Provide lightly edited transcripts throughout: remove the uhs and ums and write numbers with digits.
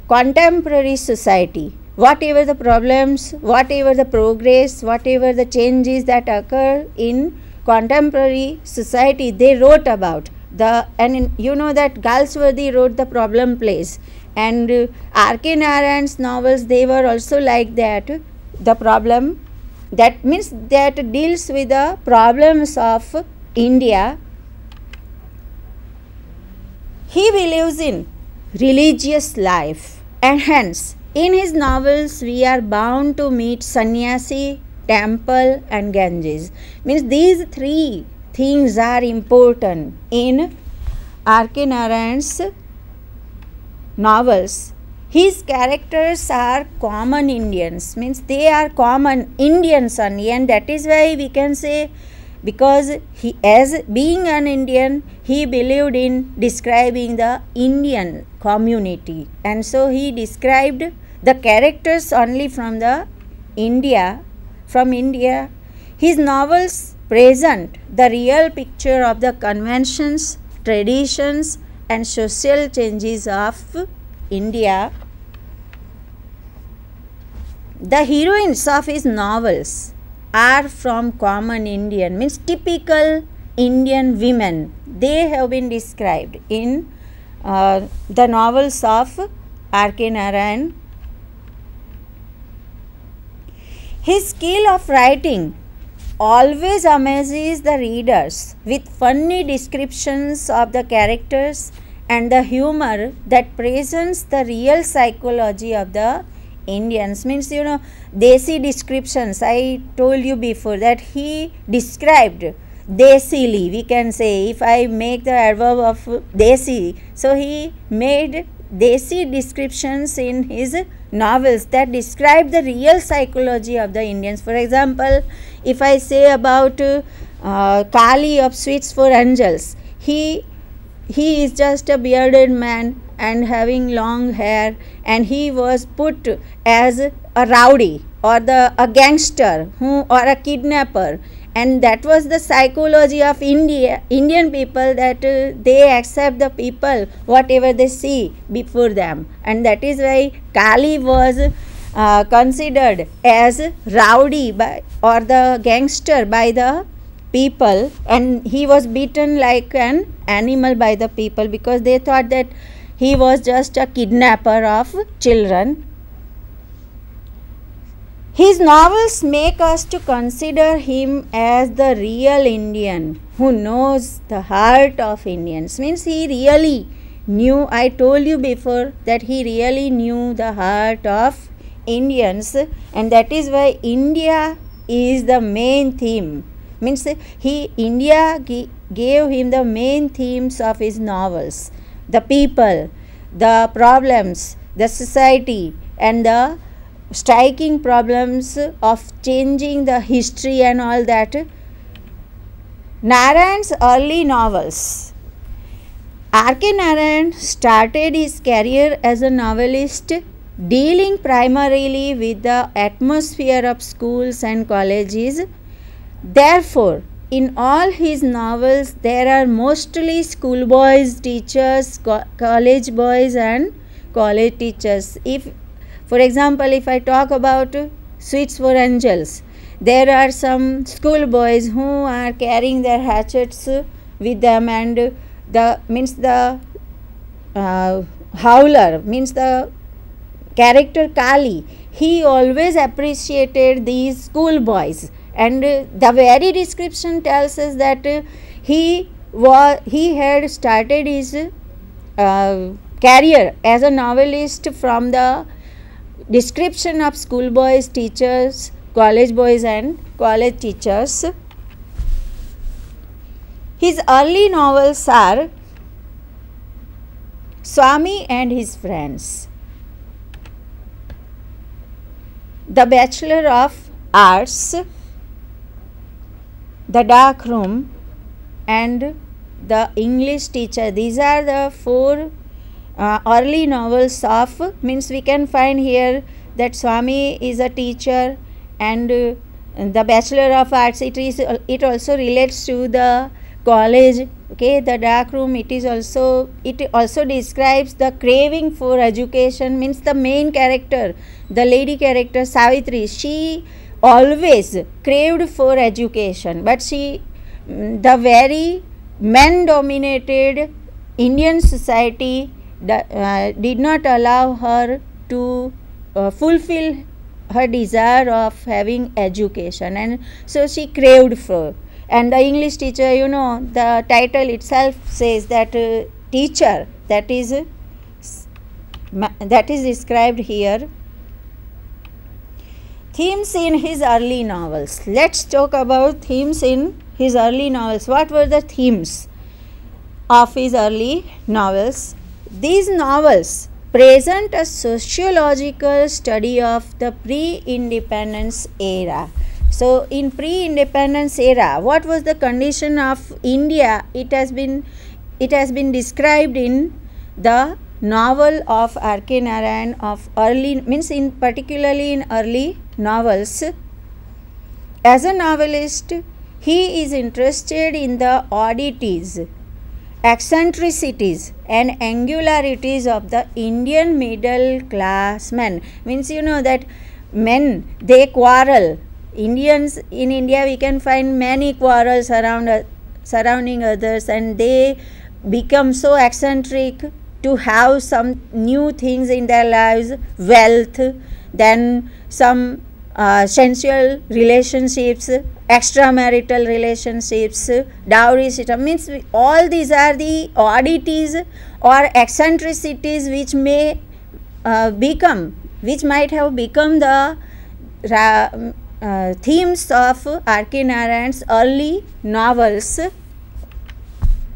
contemporary society, whatever the problems, whatever the progress, whatever the changes that occur in contemporary society, they wrote about the, and you know that Galsworthy wrote the problem plays, and R.K. Narayan's novels, they were also like that. The problem, that means that deals with the problems of India. He believes in religious life, and hence in his novels we are bound to meet sannyasi, temple and Ganges. Means these three things are important in R.K. Narayan's novels. His characters are common Indians, means they are common Indians only, and that is why we can say, because he, as being an Indian, he believed in describing the Indian community, and so he described the characters only from the India. His novels present the real picture of the conventions, traditions and social changes of India. The heroines of his novels are from common Indian, means typical Indian women. They have been described in the novels of R.K. Narayan. His skill of writing always amazes the readers with funny descriptions of the characters and the humor that presents the real psychology of the Indians. Means, you know, desi descriptions. I told you before that he described desili, we can say, if I make the adverb of desi. So he made desi descriptions in his novels that describe the real psychology of the Indians. For example, if I say about Kali of Sweets for Angels, he is just a bearded man and having long hair, and he was put as a rowdy or a gangster or a kidnapper, and that was the psychology of Indian people, that they accept the people whatever they see before them, and that is why Kali was considered as rowdy or the gangster by the people, and he was beaten like an animal by the people because they thought that he was just a kidnapper of children. His novels make us to consider him as the real Indian who knows the heart of Indians. Means he really knew, I told you before that he really knew the heart of Indians, and that is why India is the main theme. Means India gave him the main themes of his novels: the people, the problems, the society, and the striking problems of changing the history and all that. Narayan's early novels. R.K. Narayan started his career as a novelist, dealing primarily with the atmosphere of schools and colleges. Therefore, in all his novels, there are mostly schoolboys, teachers, college boys and college teachers. If, for example, if I talk about Sweets for Angels, there are some schoolboys who are carrying their hatchets with them, and the Howler, means the character Kali, he always appreciated these schoolboys, and the very description tells us that he had started his career as a novelist from the description of schoolboys, teachers, college boys and college teachers. His early novels are Swami and His Friends, The Bachelor of Arts, The Dark Room and The English Teacher. These are the four early novels of, means we can find here that Swami is a teacher, and The Bachelor of Arts, it also relates to the college Okay, the dark room, it also describes the craving for education. Means the main character, the lady character Savitri, she always craved for education, but the very men dominated Indian society did not allow her to fulfill her desire of having education, and so she craved for. And the English teacher, the title itself says that teacher, that is described here. Themes in his early novels. Let's talk about themes in his early novels. What were the themes of his early novels? These novels present a sociological study of the pre-independence era. So in pre-independence era, what was the condition of India? It has been described in the novel of R.K. Narayan of early, means in particularly in early novels. As a novelist, he is interested in the oddities, eccentricities and angularities of the Indian middle class men. Means that men, they quarrel. Indians in India, we can find many quarrels surrounding others, and they become so eccentric to have some new things in their lives, wealth, then some sensual relationships, extramarital relationships, dowry system. Means all these are the oddities or eccentricities which might have become the themes of R.K. Narayan's early novels.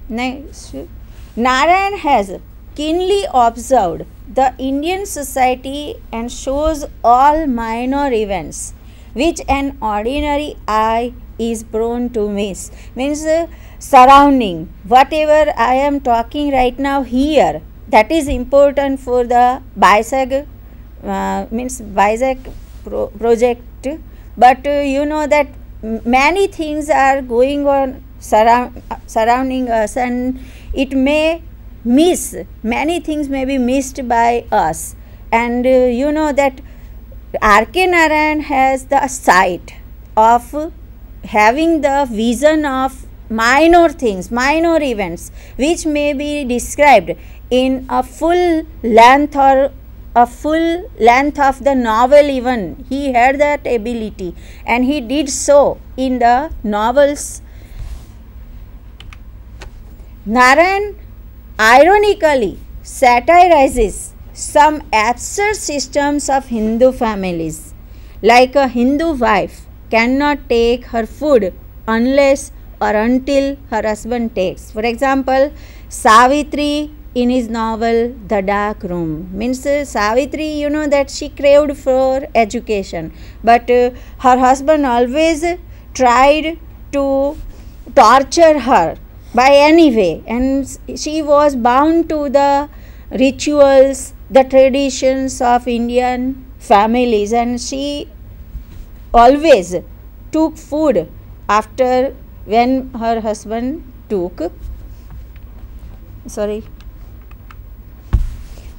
Next, Narayan has keenly observed the Indian society and shows all minor events which an ordinary eye is prone to miss. Means surrounding, whatever I am talking right now here, that is important for the BISAG, project. But that many things are going on surrounding us, and it may miss, many things may be missed by us. And that R.K. Narayan has the sight of having the vision of minor things, minor events, which may be described in a full length or a full length of the novel. Even he had that ability, and he did so in the novels. Narayan ironically satirizes some absurd systems of Hindu families, like a Hindu wife cannot take her food unless or until her husband takes. For example, Savitri in his novel The Dark Room. Means Savitri, that she craved for education, but her husband always tried to torture her by any way, and she was bound to the rituals, the traditions of Indian families, and she always took food after when her husband took.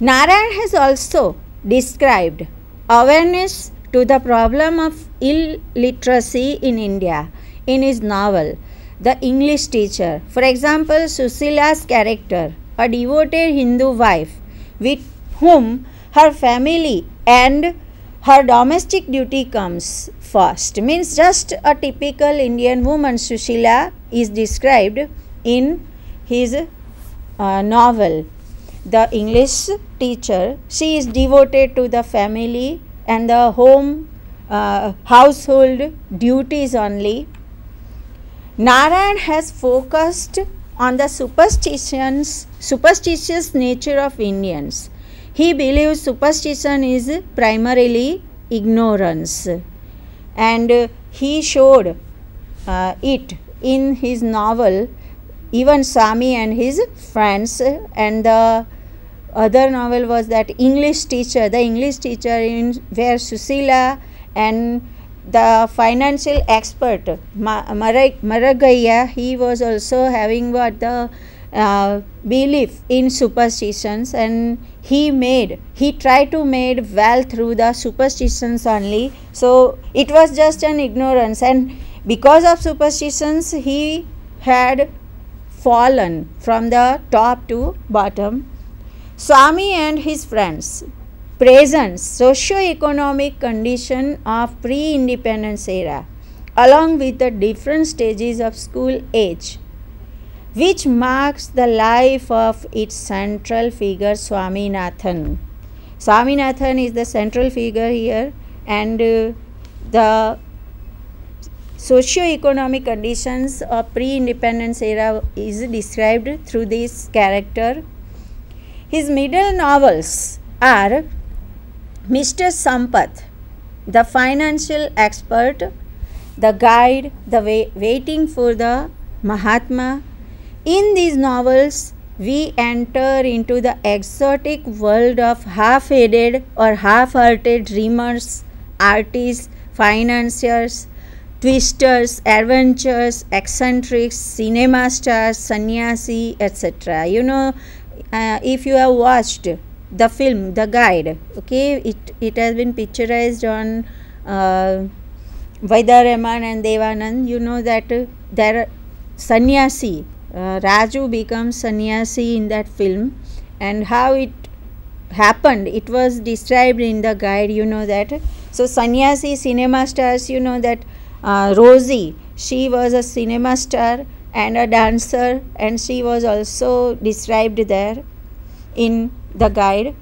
Narayan has also described awareness to the problem of illiteracy in India in his novel The English Teacher. For example, Susila's character, a devoted Hindu wife with whom her family and her domestic duty comes first. Means just a typical Indian woman, Susila is described in his novel The English Teacher. She is devoted to the family and the home household duties only. Narayan has focused on the superstitious nature of Indians. He believes superstition is primarily ignorance, and he showed it in his novel Even Swami and His Friends. And the other novel was that English Teacher, the English Teacher, in where Susila and the financial expert Maragaya, he was also having what the belief in superstitions, and he tried to made wealth through the superstitions only. So it was just an ignorance, and because of superstitions he had fallen from the top to bottom. Swami and his friends present socio-economic condition of pre-independence era, along with the different stages of school age, which marks the life of its central figure Swaminathan. Swaminathan is the central figure here, and the socio-economic conditions of pre-independence era is described through this character. His middle novels are Mr. Sampath, the financial expert, The Guide, The Waiting for the Mahatma. In these novels, we enter into the exotic world of half-headed or half-hearted dreamers, artists, financiers, twisters, adventurers, eccentrics, cinema stars, sannyasi, etc. You know, if you have watched the film The Guide, okay, it has been picturized on Vaidaraman and Devanand. You know that there sannyasi, Raju becomes sannyasi in that film, and how it happened, it was described in The Guide, you know that. So sannyasi, cinema stars, you know that Rosie, she was a cinema star and a dancer, and she was also described there in The Guide.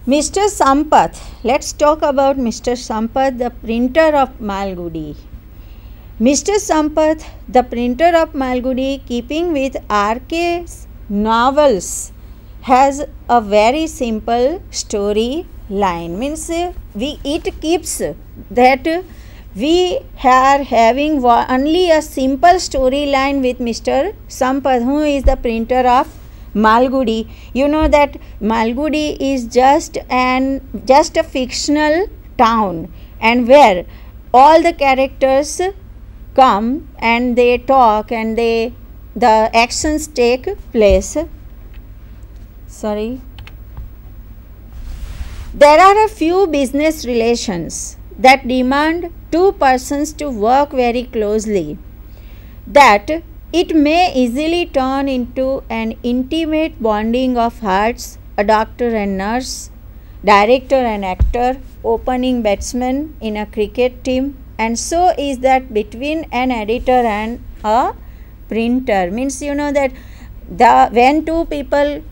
Mr. Sampath, let's talk about Mr. Sampath, the printer of Malgudi. Mr. Sampath, the printer of Malgudi, keeping with R.K.'s novels, has a very simple story line. Means it keeps that we are having only a simple storyline with Mr. Sampath, who is the printer of Malgudi. You know that Malgudi is just a fictional town, and where all the characters come and they talk and the actions take place. Sorry. There are a few business relations that demand two persons to work very closely, that it may easily turn into an intimate bonding of hearts, a doctor and nurse, director and actor, opening batsman in a cricket team, and so is that between an editor and a printer. Means you know that when two people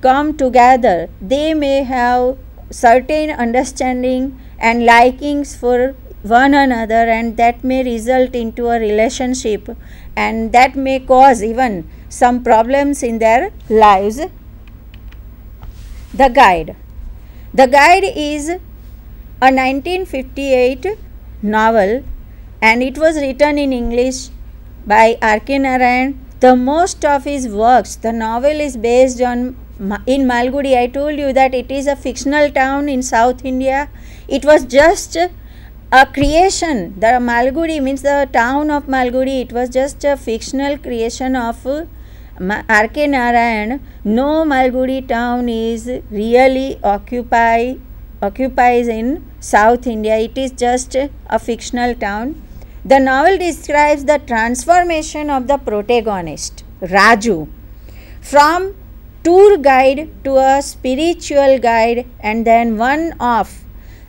come together, they may have certain understanding and likings for one another, and that may result into a relationship, and that may cause even some problems in their lives. The Guide. The Guide is a 1958 novel, and it was written in English by R.K. Narayan. The most of his works, the novel is based on in Malgudi. I told you that it is a fictional town in South India. It was just a creation. The Malgudi means the town of Malgudi. It was just a fictional creation of R.K. Narayan. No Malgudi town is really occupies in South India. It is just a fictional town. The novel describes the transformation of the protagonist, Raju, from tour guide to a spiritual guide, and then one of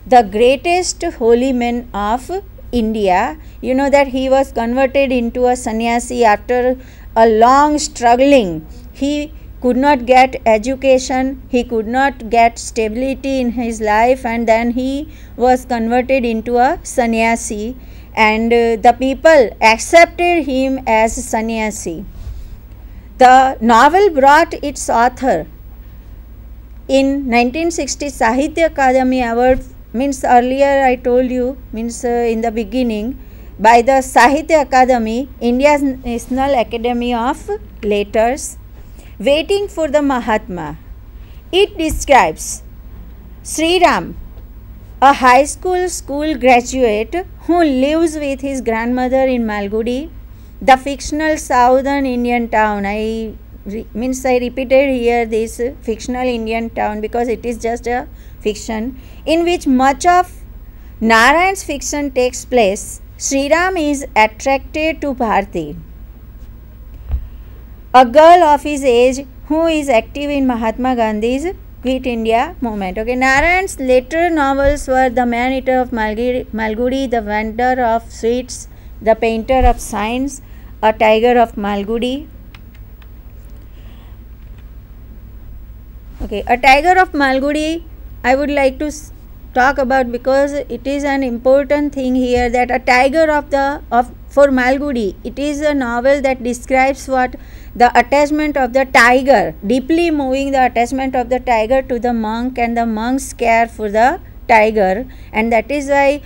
the greatest holy men of India. You know that he was converted into a sannyasi after a long struggling. He could not get education, he could not get stability in his life, and then he was converted into a sannyasi, and the people accepted him as sannyasi. The novel brought its author in 1960 Sahitya Akademi Award. Means earlier I told you, means in the beginning, by the Sahitya Akademi, India's National Academy of Letters. Waiting for the Mahatma. It describes Sri Ram a high school graduate who lives with his grandmother in Malgudi, the fictional southern Indian town. I repeated here this fictional Indian town because it is just a fiction in which much of Narayan's fiction takes place. Sri Ram is attracted to Bharti, a girl of his age who is active in Mahatma Gandhi's Quit India movement. Okay, Narayan's later novels were The Man-Eater of Malgudi, The Vendor of Sweets, The Painter of Signs, A Tiger of Malgudi. Okay, A Tiger of Malgudi I would like to talk about because it is an important thing here, that A Tiger for Malgudi, it is a novel that describes what the attachment of the tiger, deeply moving the attachment of the tiger to the monk and the monk's care for the tiger, and that is why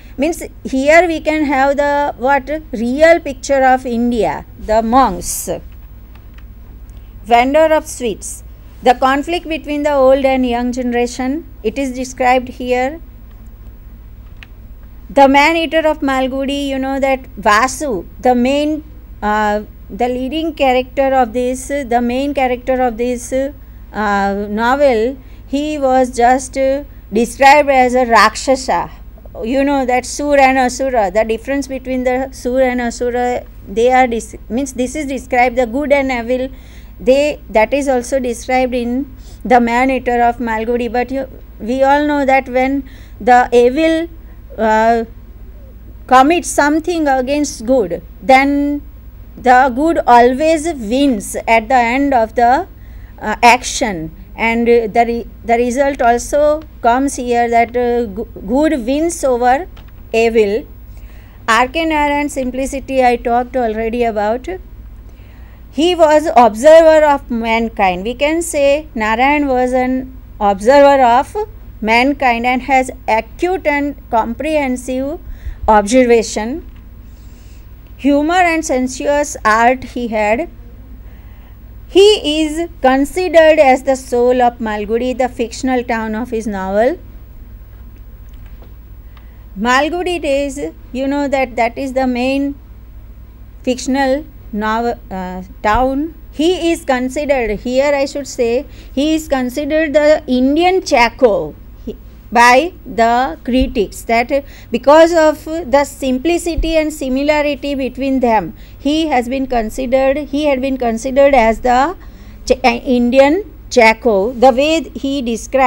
here we can have the real picture of India, the monks. Vendor of Sweets, the conflict between the old and young generation, it is described here. The Man-Eater of Malgudi, you know that Vasu, the leading character of this, the main character of this novel, he was just described as a Rakshasa. You know that Sur and Asura, the difference between the Sur and Asura, they are this is described, the good and evil, that is also described in the Man-Eater of Malgudi. But we all know that when the evil commits something against good, then the good always wins at the end of the action, and the result also comes here that good wins over evil. R.K. Narayan simplicity I talked already about. He was observer of mankind. We can say Narayan was an observer of mankind and has acute and comprehensive observation. Humor and sensuous art he had. He is considered as the soul of Malgudi, the fictional town of his novel. Malgudi days, you know that is the main fictional novel, town. He is considered, here I should say, he is considered the Indian Chaco by the critics, that because of the simplicity and similarity between them, he had been considered as the Indian Chaco, the way he described.